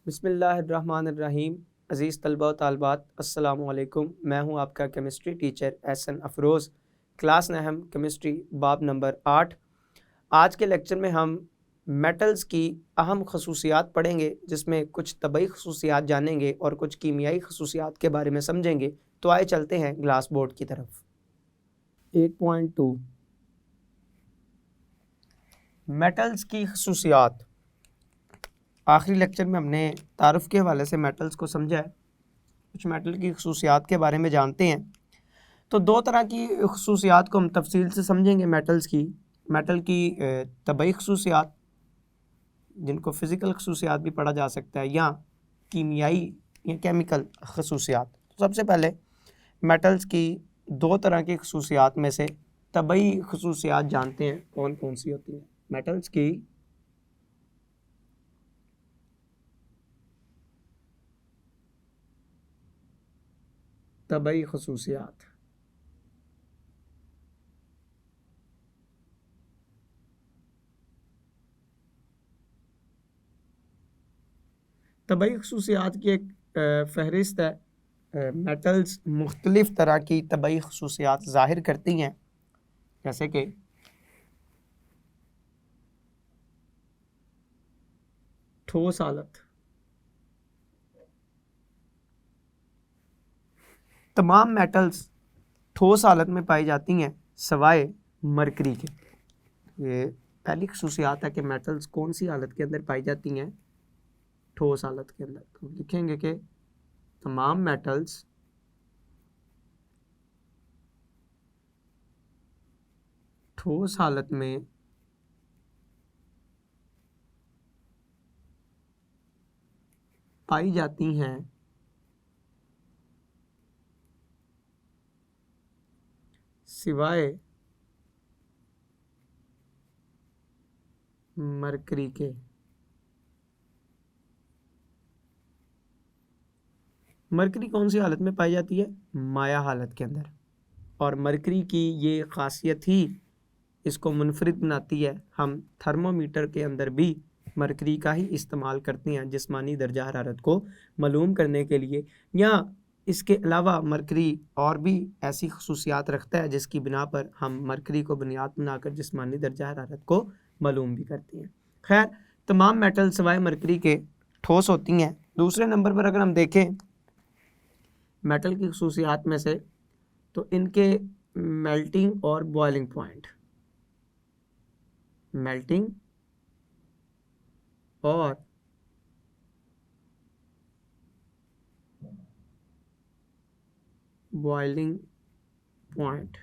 बिस्मिल्लाहिर्रहमानिर्रहीम। अज़ीज़ तलबा व तालिबात, अस्सलामु अलैकुम। मैं हूं आपका chemistry teacher Ehsan Afroz. Class नहम केमिस्ट्री बाब नंबर 8। आज के लेक्चर में हम मेटल्स की अहम खसूसियात पढ़ेंगे, जिसमें कुछ तबई खसूसियात जानेंगे और कुछ कीमियाई खसूसियात के बारे में समझेंगे। तो आए चलते हैं ग्लास बोर्ड की तरफ। 8.2 मेटल्स की खसूसियात। आखिरी लेक्चर में हमने तारुफ के हवाले से मेटल्स को समझा है। कुछ मेटल की खसूसियात के बारे में जानते हैं। तो दो तरह की खसूसियात को हम तफसील से समझेंगे मेटल की तबई खसूसियात, जिनको फ़िज़िकल खसूसियात भी पढ़ा जा सकता है, या कीमियाई या केमिकल खसूसियात। तो सबसे पहले मेटल्स की दो तरह की खसूसियात में से तबई खसूसियात जानते हैं कौन कौन सी होती हैं। मेटल्स की तबई खसूसियात। तबई खसूसियात की एक फ़हरिस्त है। मेटल्स मुख्तलिफ़ तरह की तबई खसूसियात ज़ाहिर करती हैं, जैसे कि ठोस हालत। तमाम मेटल्स ठोस हालत में पाई जाती हैं सवाए मरकरी के। ये पहली खसूसियात है कि मेटल्स कौन सी हालत के अंदर पाई जाती हैं, ठोस हालत के अंदर। तो लिखेंगे कि तमाम मेटल्स ठोस हालत में पाई जाती हैं सिवाय मरकरी के। मरकरी कौन सी हालत में पाई जाती है? माया हालत के अंदर। और मरकरी की ये खासियत ही इसको मुनफरिद बनाती है। हम थर्मोमीटर के अंदर भी मरकरी का ही इस्तेमाल करते हैं जिस्मानी दर्जा हरारत को मालूम करने के लिए। या इसके अलावा मरकरी और भी ऐसी खसूसियात रखता है जिसकी बिना पर हम मरकरी को बुनियाद बनाकर जिस्मानी दर्जा हरारत को मालूम भी करते हैं। खैर, तमाम मेटल सिवाय मरकरी के ठोस होती हैं। दूसरे नंबर पर अगर हम देखें मेटल की खसूसियात में से, तो इनके मेल्टिंग और बॉइलिंग पॉइंट। मेल्टिंग और बॉइलिंग पॉइंट।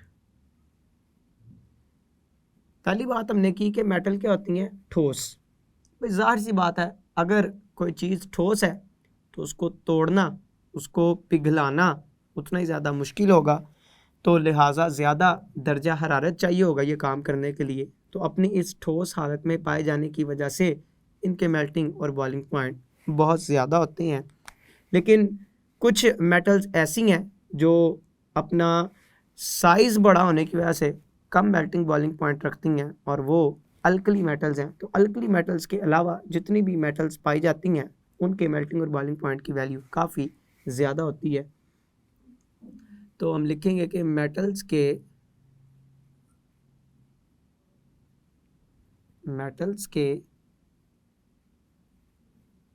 पहली बात हमने की कि मेटल क्या होती हैं? ठोस। भाई ज़ाहिर सी बात है, अगर कोई चीज़ ठोस है तो उसको तोड़ना, उसको पिघलाना उतना ही ज़्यादा मुश्किल होगा। तो लिहाजा ज़्यादा दर्जा हरारत चाहिए होगा ये काम करने के लिए। तो अपनी इस ठोस हालत में पाए जाने की वजह से इनके मेल्टिंग और बॉइलिंग पॉइंट बहुत ज़्यादा होते हैं। लेकिन कुछ मेटल्स ऐसी हैं जो अपना साइज़ बड़ा होने की वजह से कम मेल्टिंग बॉइलिंग पॉइंट रखती हैं, और वो अल्कली मेटल्स हैं। तो अल्कली मेटल्स के अलावा जितनी भी मेटल्स पाई जाती हैं उनके मेल्टिंग और बॉइलिंग पॉइंट की वैल्यू काफ़ी ज़्यादा होती है। तो हम लिखेंगे कि मेटल्स के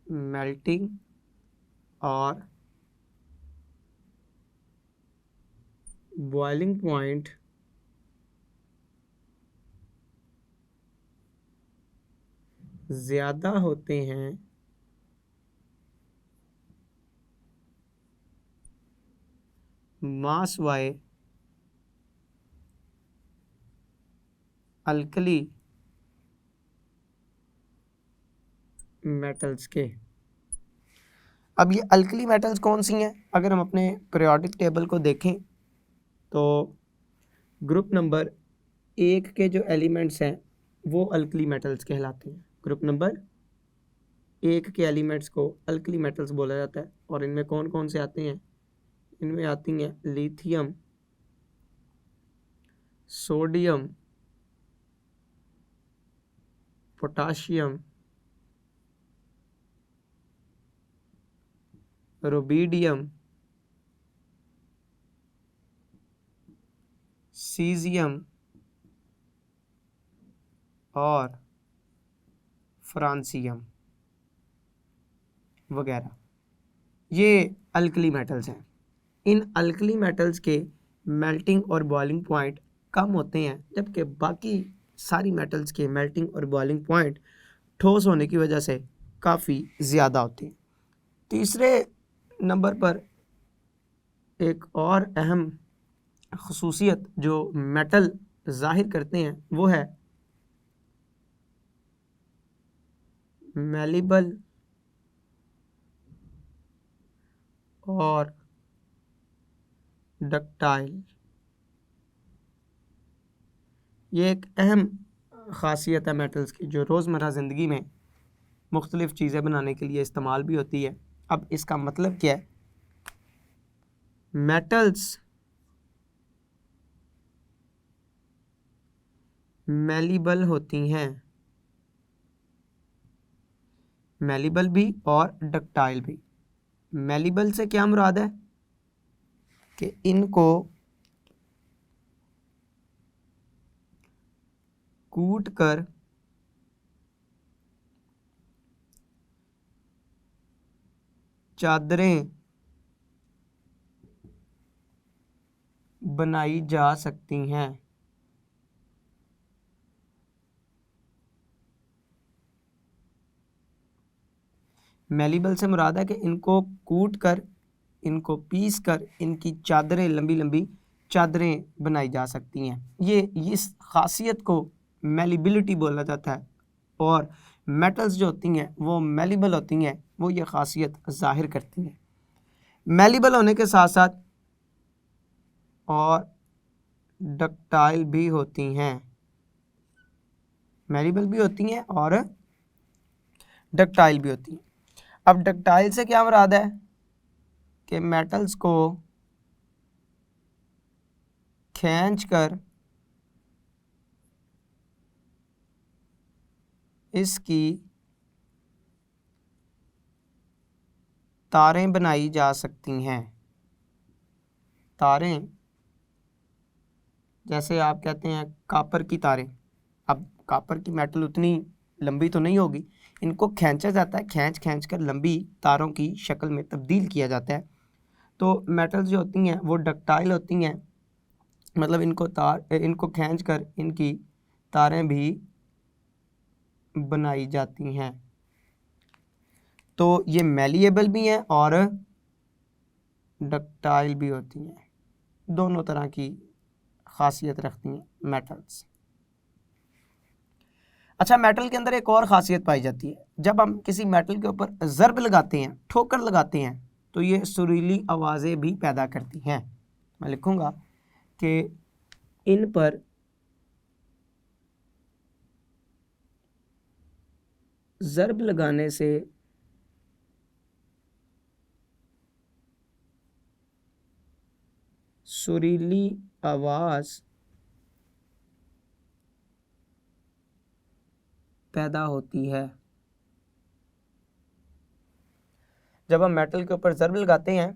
मेल्टिंग और बॉइलिंग पॉइंट ज़्यादा होते हैं मास वाई अल्कली मेटल्स के। अब ये अल्कली मेटल्स कौन सी हैं? अगर हम अपने पीरियोडिक टेबल को देखें तो ग्रुप नंबर 1 के जो एलिमेंट्स हैं वो अल्कली मेटल्स कहलाते हैं। ग्रुप नंबर 1 के एलिमेंट्स को अल्कली मेटल्स बोला जाता है। और इनमें कौन कौन से आते हैं? इनमें आती हैं lithium, sodium, potassium, rubidium, caesium और फ्रांसियम वगैरह, ये अल्कली मेटल्स हैं। इन अल्कली मेटल्स के मेल्टिंग और बॉइलिंग पॉइंट कम होते हैं, जबकि बाकी सारी मेटल्स के मेल्टिंग और बॉइलिंग पॉइंट ठोस होने की वजह से काफ़ी ज़्यादा होते हैं। तीसरे नंबर पर एक और अहम खसूसियत जो मेटल ज़ाहिर करते हैं वो है मेलिबल और डक्टाइल। ये एक अहम ख़ासियत है मेटल्स की, जो रोज़मर्रा ज़िंदगी में मुख्तलिफ़ चीज़ें बनाने के लिए इस्तेमाल भी होती है। अब इसका मतलब क्या है? मेटल्स मेलिबल होती हैं, मेलिबल भी और डक्टाइल भी। मेलिबल से क्या मुराद है कि इनको कूट कर चादरें बनाई जा सकती हैं। मेलिबल से मुराद है कि इनको कूट कर, इनको पीस कर इनकी चादरें, लंबी लंबी चादरें बनाई जा सकती हैं। ये इस खासियत को मेलिबिलिटी बोला जाता है, और मेटल्स जो होती हैं वो मेलिबल होती हैं, वो ये खासियत ज़ाहिर करती हैं। मेलिबल होने के साथ साथ और डक्टाइल भी होती हैं, मेलिबल भी होती हैं और डक्टाइल भी होती हैं। अब डक्टाइल से क्या मुराद है कि मेटल्स को खींच कर इसकी तारें बनाई जा सकती हैं। तारें, जैसे आप कहते हैं कापर की तारें। अब कापर की मेटल उतनी लंबी तो नहीं होगी, इनको खींचा जाता है, खींच खींच कर लंबी तारों की शक्ल में तब्दील किया जाता है। तो मेटल्स जो होती हैं वो डक्टाइल होती हैं, मतलब इनको खींच कर इनकी तारें भी बनाई जाती हैं। तो ये मेलिएबल भी हैं और डक्टाइल भी होती हैं, दोनों तरह की खासियत रखती हैं मेटल्स। अच्छा, मेटल के अंदर एक और ख़ासियत पाई जाती है। जब हम किसी मेटल के ऊपर ज़रब लगाते हैं, ठोकर लगाते हैं, तो ये सुरीली आवाज़ें भी पैदा करती हैं। मैं लिखूँगा कि इन पर ज़रब लगाने से सुरीली आवाज़ पैदा होती है। जब हम मेटल के ऊपर ज़रब लगाते हैं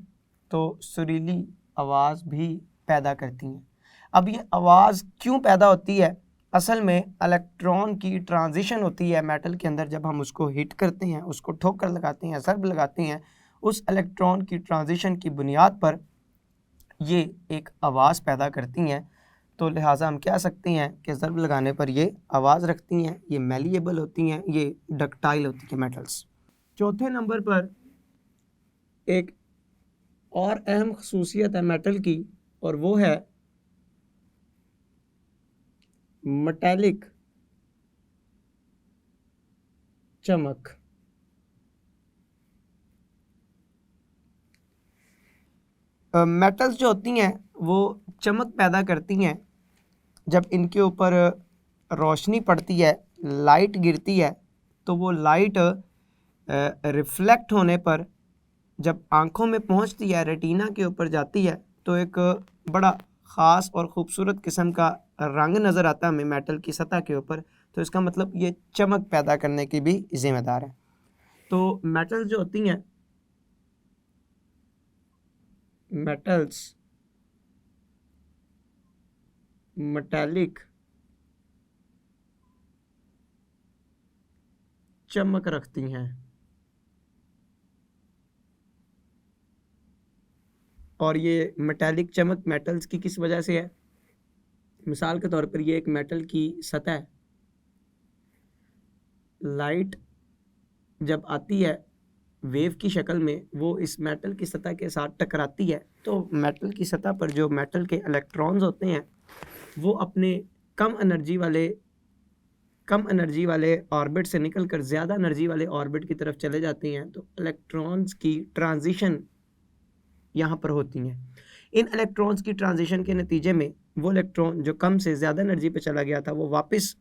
तो सुरीली आवाज़ भी पैदा करती हैं। अब ये आवाज़ क्यों पैदा होती है? असल में इलेक्ट्रॉन की ट्रांजिशन होती है मेटल के अंदर। जब हम उसको हिट करते हैं, उसको ठोकर लगाते हैं, ज़रब लगाते हैं, उस इलेक्ट्रॉन की ट्रांजिशन की बुनियाद पर ये एक आवाज़ पैदा करती हैं। तो लिहाजा हम कह सकते हैं कि ज़रब लगाने पर ये आवाज़ रखती हैं, ये मेलिएबल होती हैं, ये डक्टाइल होती हैं मेटल्स। चौथे नंबर पर एक और अहम खसूसियत है मेटल की, और वो है मेटालिक चमक। मेटल्स जो होती हैं वो चमक पैदा करती हैं जब इनके ऊपर रोशनी पड़ती है, लाइट गिरती है, तो वो लाइट रिफ्लेक्ट होने पर जब आँखों में पहुँचती है, रेटिना के ऊपर जाती है, तो एक बड़ा ख़ास और ख़ूबसूरत किस्म का रंग नज़र आता है हमें मेटल की सतह के ऊपर। तो इसका मतलब ये चमक पैदा करने की भी ज़िम्मेदार है। तो मेटल्स जो होती हैं मेटल्स मेटालिक चमक रखती हैं। और ये मेटालिक चमक मेटल्स की किस वजह से है? मिसाल के तौर पर ये एक मेटल की सतह है, लाइट जब आती है वेव की शक्ल में, वो इस मेटल की सतह के साथ टकराती है, तो मेटल की सतह पर जो मेटल के इलेक्ट्रॉन्स होते हैं वो अपने कम एनर्जी वाले ऑर्बिट से निकलकर ज़्यादा एनर्जी वाले ऑर्बिट की तरफ चले जाते हैं। तो इलेक्ट्रॉन्स की ट्रांजिशन यहाँ पर होती हैं। इन इलेक्ट्रॉन्स की ट्रांजिशन के नतीजे में वो इलेक्ट्रॉन जो कम से ज़्यादा एनर्जी पे चला गया था वो वापस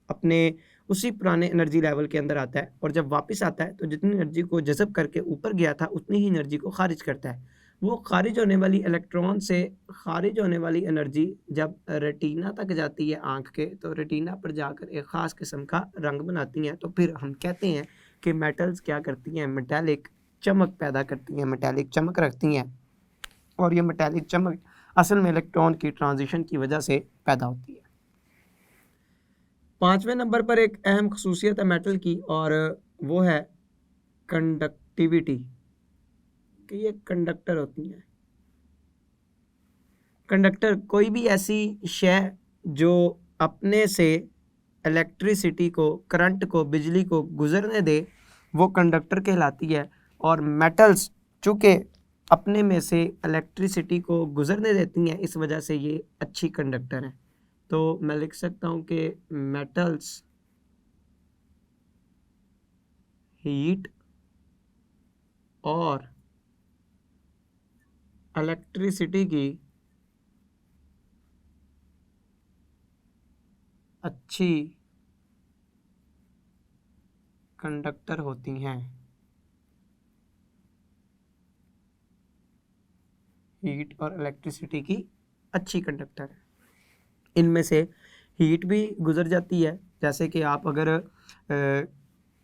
अपने उसी पुराने एनर्जी लेवल के अंदर आता है, और जब वापस आता है तो जितनी एनर्जी को जज़ब करके ऊपर गया था उतनी ही एनर्जी को खारिज करता है। वो खारिज होने वाली इलेक्ट्रॉन से खारिज होने वाली एनर्जी जब रेटिना तक जाती है आँख के, तो रेटिना पर जाकर एक ख़ास किस्म का रंग बनाती हैं। तो फिर हम कहते हैं कि मेटल्स क्या करती हैं, मेटालिक चमक पैदा करती हैं, मेटालिक चमक रखती हैं। और ये मेटालिक चमक असल में इलेक्ट्रॉन की ट्रांजिशन की वजह से पैदा होती है। 5वें नंबर पर एक अहम खसूसियत है मेटल की, और वो है कंडक्टिविटी, कि ये कंडक्टर होती हैं। कंडक्टर कोई भी ऐसी शय जो अपने से इलेक्ट्रिसिटी को, करंट को, बिजली को गुजरने दे, वो कंडक्टर कहलाती है। और मेटल्स चूँकि अपने में से इलेक्ट्रिसिटी को गुजरने देती हैं, इस वजह से ये अच्छी कंडक्टर हैं। तो मैं लिख सकता हूँ कि मेटल्स हीट और इलेक्ट्रिसिटी की अच्छी कंडक्टर होती हैं। हीट और इलेक्ट्रिसिटी की अच्छी कंडक्टर है। इनमें से हीट भी गुजर जाती है, जैसे कि आप अगर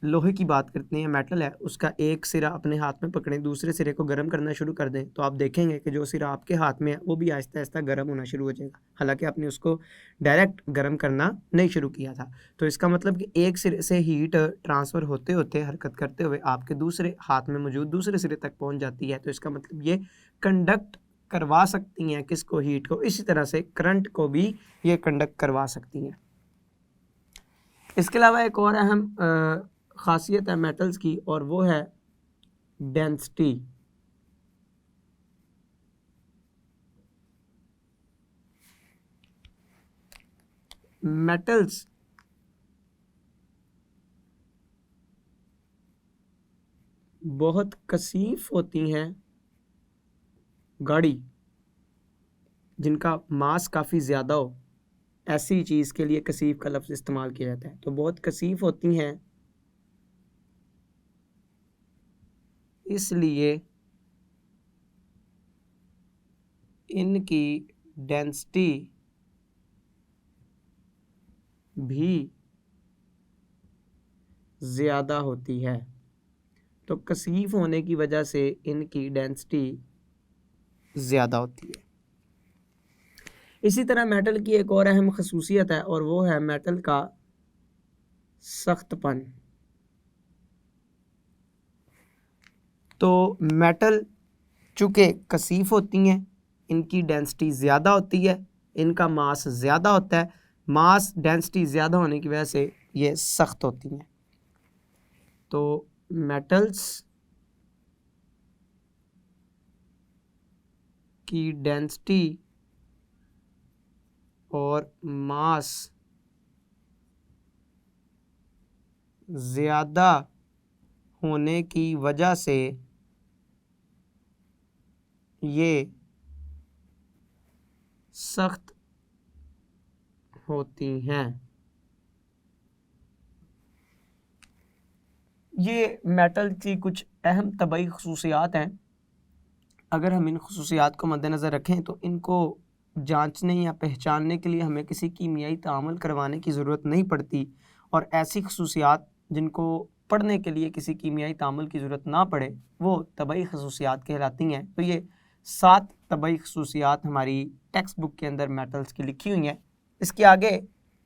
लोहे की बात करते हैं, मेटल है, उसका एक सिरा अपने हाथ में पकड़ें, दूसरे सिरे को गर्म करना शुरू कर दें, तो आप देखेंगे कि जो सिरा आपके हाथ में है वो भी आहिस्ता आहिस्ता गर्म होना शुरू हो जाएगा, हालांकि आपने उसको डायरेक्ट गर्म करना नहीं शुरू किया था। तो इसका मतलब कि एक सिरे से हीट ट्रांसफ़र होते होते, हरकत करते हुए आपके दूसरे हाथ में मौजूद दूसरे सिरे तक पहुँच जाती है। तो इसका मतलब ये कंडक्ट करवा सकती हैं किसको, हीट को। इसी तरह से करंट को भी ये कंडक्ट करवा सकती हैं। इसके अलावा एक और अहम ख़ासियत है मेटल्स की, और वो है डेंसिटी। मेटल्स बहुत कसीफ होती हैं, गाड़ी जिनका मास काफ़ी ज़्यादा हो, ऐसी चीज़ के लिए कसीफ का लफ्ज़ इस्तेमाल किया जाता है। तो बहुत कसीफ होती हैं, इसलिए इनकी डेंसिटी भी ज़्यादा होती है। तो कसीफ होने की वजह से इनकी डेंसिटी ज़्यादा होती है। इसी तरह मेटल की एक और अहम खसूसियत है, और वो है मेटल का सख्तपन। तो मेटल चूँकि कसीफ होती हैं, इनकी डेंसिटी ज़्यादा होती है, इनका मास ज़्यादा होता है, मास डेंसिटी ज़्यादा होने की वजह से ये सख्त होती हैं। तो मेटल्स की डेंसिटी और मास ज़्यादा होने की वजह से ये सख्त होती हैं। ये मेटल की कुछ अहम तबई खसूसियात हैं। अगर हम इन खसूसियात को मद्देनज़र रखें तो इनको जांचने या पहचानने के लिए हमें किसी कीमियाई तामुल करवाने की ज़रूरत नहीं पड़ती, और ऐसी खसूसियात जिनको पढ़ने के लिए किसी कीमियाई तामुल की ज़रूरत ना पड़े वो तबई खसूसियात कहलाती हैं। तो ये 7 तबई खसूसियात हमारी टेक्स्ट बुक के अंदर मेटल्स की लिखी हुई हैं। इसके आगे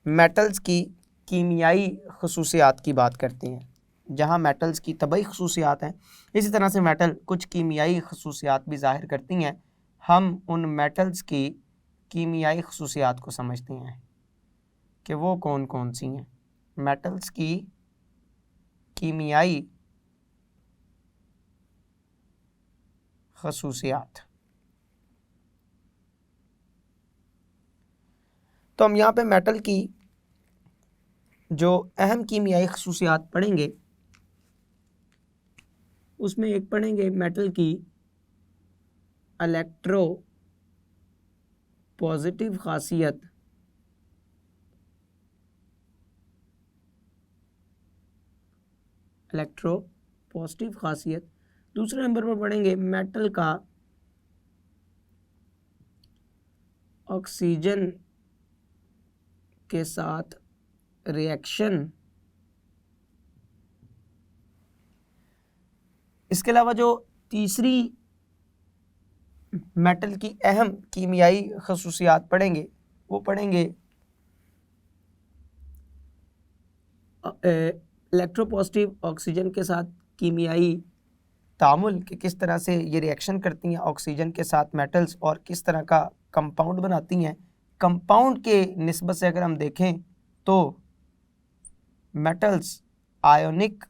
मेटल्स की कीमियाई खसूसियात की बात करते हैं। जहाँ मेटल्स की तबई खसूसियात हैं, इसी तरह से मेटल कुछ कीमियाई खसूसियात भी ज़ाहिर करती हैं। हम उन मेटल्स की कीमियाई खसूसियात को समझते हैं कि वो कौन कौन सी हैं। मेटल्स की कीमियाई खसूसियात, तो हम यहाँ पे मेटल की जो अहम कीमियाई खसूसियात पढ़ेंगे, उसमें एक पढ़ेंगे मेटल की इलेक्ट्रो पॉजिटिव खासियत, इलेक्ट्रो पॉजिटिव खासियत। दूसरे नंबर पर पढ़ेंगे मेटल का ऑक्सीजन के साथ रिएक्शन। इसके अलावा जो तीसरी मेटल की अहम कीमियाई खसूसियात पढ़ेंगे, वो पढ़ेंगे इलेक्ट्रोपॉजिटिव ऑक्सीजन के साथ कीमियाई तामुल कि किस तरह से ये रिएक्शन करती हैं ऑक्सीजन के साथ मेटल्स और किस तरह का कंपाउंड बनाती हैं। कंपाउंड के निस्बत से अगर हम देखें तो मेटल्स आयोनिक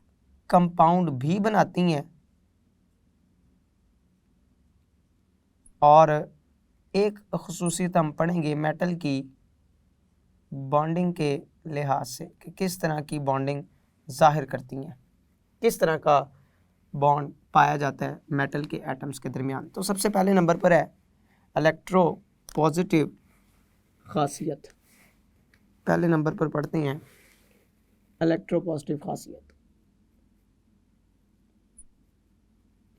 कंपाउंड भी बनाती हैं और एक खसूसियत हम पढ़ेंगे मेटल की बॉन्डिंग के लिहाज से कि किस तरह की बॉन्डिंग ज़ाहिर करती हैं, किस तरह का बॉन्ड पाया जाता है मेटल के एटम्स के दरमियान। तो सबसे पहले नंबर पर है इलेक्ट्रो पॉजिटिव खासियत। पहले नंबर पर पढ़ते हैं इलेक्ट्रो पॉजिटिव खासियत।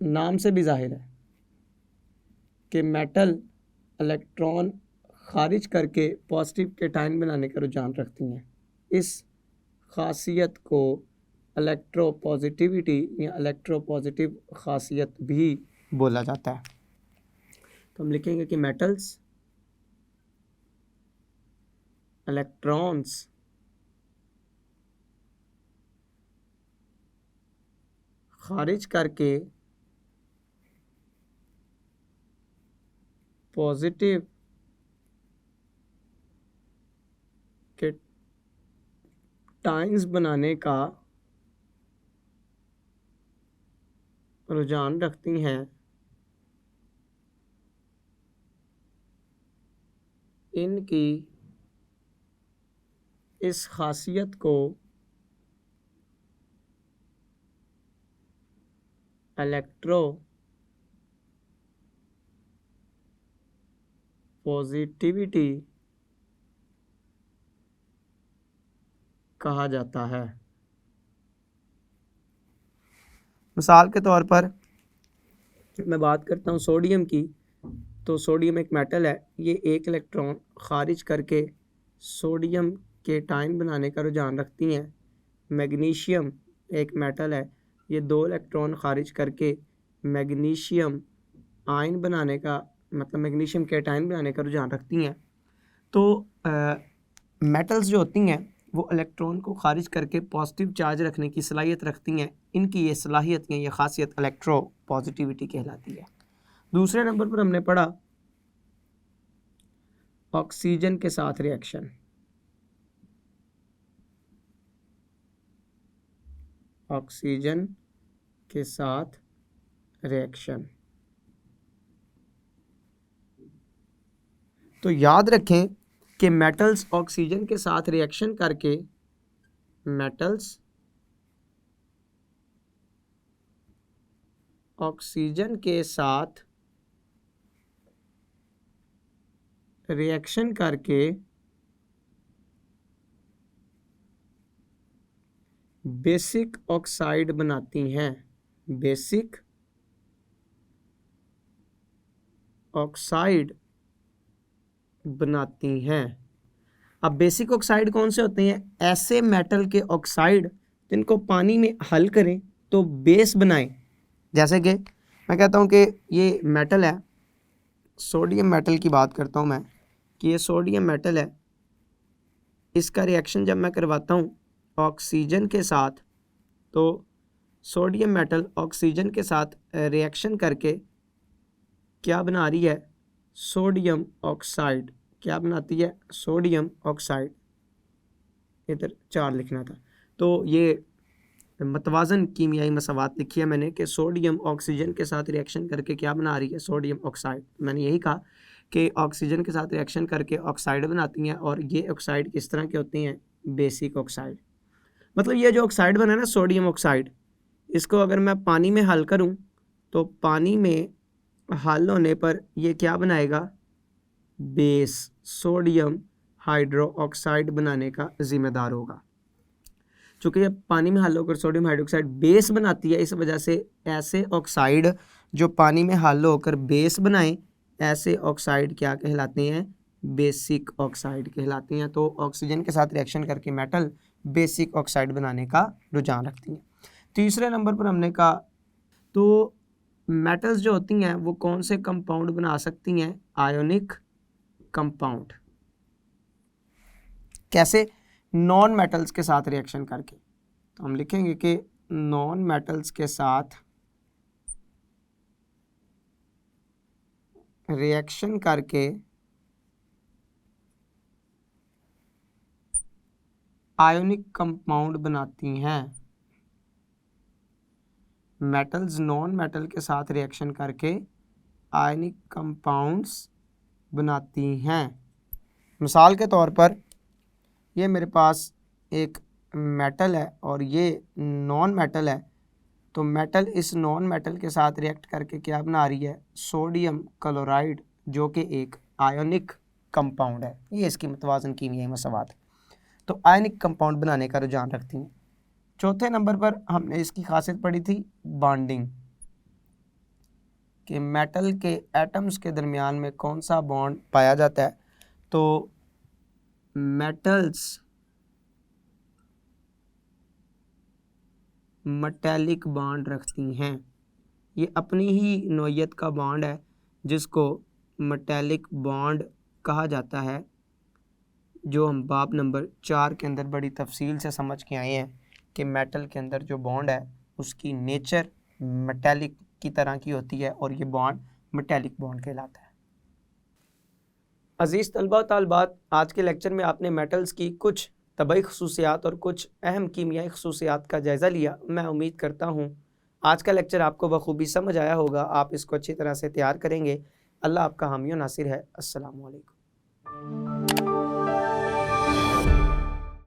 नाम से भी जाहिर है कि मेटल इलेक्ट्रॉन खारिज करके पॉजिटिव कैटायन बनाने का रुझान रखती हैं। इस खासियत को इलेक्ट्रो पॉजिटिविटी या इलेक्ट्रो पॉजिटिव खासियत भी बोला जाता है। तो हम लिखेंगे कि मेटल्स इलेक्ट्रॉन्स खारिज करके पॉजिटिव कैटायंस बनाने का रुझान रखती हैं। इनकी इस खासियत को इलेक्ट्रो पॉजिटिविटी कहा जाता है। मिसाल के तौर पर मैं बात करता हूँ सोडियम की, तो सोडियम एक मेटल है। ये एक इलेक्ट्रॉन खारिज करके सोडियम कैटायन बनाने का रुझान रखती हैं। मैग्नीशियम एक मेटल है। ये 2 इलेक्ट्रॉन खारिज करके मैग्नीशियम आयन बनाने का मतलब मैग्नीशियम कैटायन बनाने का रुझान रखती हैं। तो मेटल्स जो होती हैं वो इलेक्ट्रॉन को खारिज करके पॉजिटिव चार्ज रखने की सलाहियत रखती हैं। इनकी ये सलाहियत या ये खासियत इलेक्ट्रो पॉजिटिविटी कहलाती है। दूसरे नंबर पर हमने पढ़ा ऑक्सीजन के साथ रिएक्शन। ऑक्सीजन के साथ रिएक्शन, तो याद रखें कि मेटल्स ऑक्सीजन के साथ रिएक्शन करके मेटल्स ऑक्सीजन के साथ रिएक्शन करके बेसिक ऑक्साइड बनाती हैं। बेसिक ऑक्साइड बनाती हैं। अब बेसिक ऑक्साइड कौन से होते हैं? ऐसे मेटल के ऑक्साइड जिनको पानी में हल करें तो बेस बनाएं। जैसे कि मैं कहता हूं कि ये मेटल है, सोडियम मेटल की बात करता हूँ मैं कि ये सोडियम मेटल है, इसका रिएक्शन जब मैं करवाता हूँ ऑक्सीजन के साथ, तो सोडियम मेटल ऑक्सीजन के साथ रिएक्शन करके क्या बना रही है, सोडियम ऑक्साइड। क्या बनाती है, सोडियम ऑक्साइड। इधर 4 लिखना था। तो ये मतवाजन कीमियाई मसावात लिखी है मैंने कि सोडियम ऑक्सीजन के साथ रिएक्शन करके क्या बना रही है, सोडियम ऑक्साइड। मैंने यही कहा कि ऑक्सीजन के साथ रिएक्शन करके ऑक्साइड बनाती हैं, और ये ऑक्साइड किस तरह के होती हैं, बेसिक ऑक्साइड। मतलब ये जो ऑक्साइड बना है ना सोडियम ऑक्साइड, इसको अगर मैं पानी में हल करूं तो पानी में हल होने पर ये क्या बनाएगा, बेस, सोडियम हाइड्रो ऑक्साइड बनाने का जिम्मेदार होगा। चूँकि ये पानी में हल होकर सोडियम हाइड्रोक्साइड बेस बनाती है, इस वजह से ऐसे ऑक्साइड जो पानी में हल होकर बेस बनाएं, ऐसे ऑक्साइड क्या कहलाते हैं, बेसिक ऑक्साइड कहलाते हैं। तो ऑक्सीजन के साथ रिएक्शन करके मेटल बेसिक ऑक्साइड बनाने का रुझान रखती हैं। तीसरे नंबर पर हमने कहा तो मेटल्स जो होती हैं वो कौन से कंपाउंड बना सकती हैं, आयोनिक कंपाउंड। कैसे, नॉन मेटल्स के साथ रिएक्शन करके। तो हम लिखेंगे कि नॉन मेटल्स के साथ रिएक्शन करके आयोनिक कंपाउंड बनाती हैं। मेटल्स नॉन मेटल के साथ रिएक्शन करके आयनिक कंपाउंड्स बनाती हैं। मिसाल के तौर पर ये मेरे पास एक मेटल है और ये नॉन मेटल है, तो मेटल इस नॉन मेटल के साथ रिएक्ट करके क्या बना रही है, सोडियम क्लोराइड, जो कि एक आयोनिक कंपाउंड है। ये इसकी मतवाजन कीमियाई मसावात है। तो आयनिक कंपाउंड बनाने का रुझान रखती हैं। चौथे नंबर पर हमने इसकी खासियत पढ़ी थी बॉन्डिंग, कि मेटल के एटम्स के दरमियान में कौन सा बॉन्ड पाया जाता है। तो मेटल्स मेटेलिक बॉन्ड रखती हैं। ये अपनी ही नौयत का बॉन्ड है जिसको मेटेलिक बॉन्ड कहा जाता है, जो हम बाब नंबर 4 के अंदर बड़ी तफसील से समझ के आए हैं कि मेटल के अंदर जो बॉन्ड है उसकी नेचर मेटेलिक की तरह की होती है और ये बॉन्ड मेटेलिक बॉन्ड कहलाता है। अजीज़ तलबा व तालिबात, आज के लेक्चर में आपने मेटल्स की कुछ तबई खसूसियात और कुछ अहम कीमियाई खसूसियात का जायज़ा लिया। मैं उम्मीद करता हूँ आज का लेक्चर आपको बखूबी समझ आया होगा, आप इसको अच्छी तरह से तैयार करेंगे। अल्लाह आपका हामी व नासिर है। अस्सलामु अलैकुम।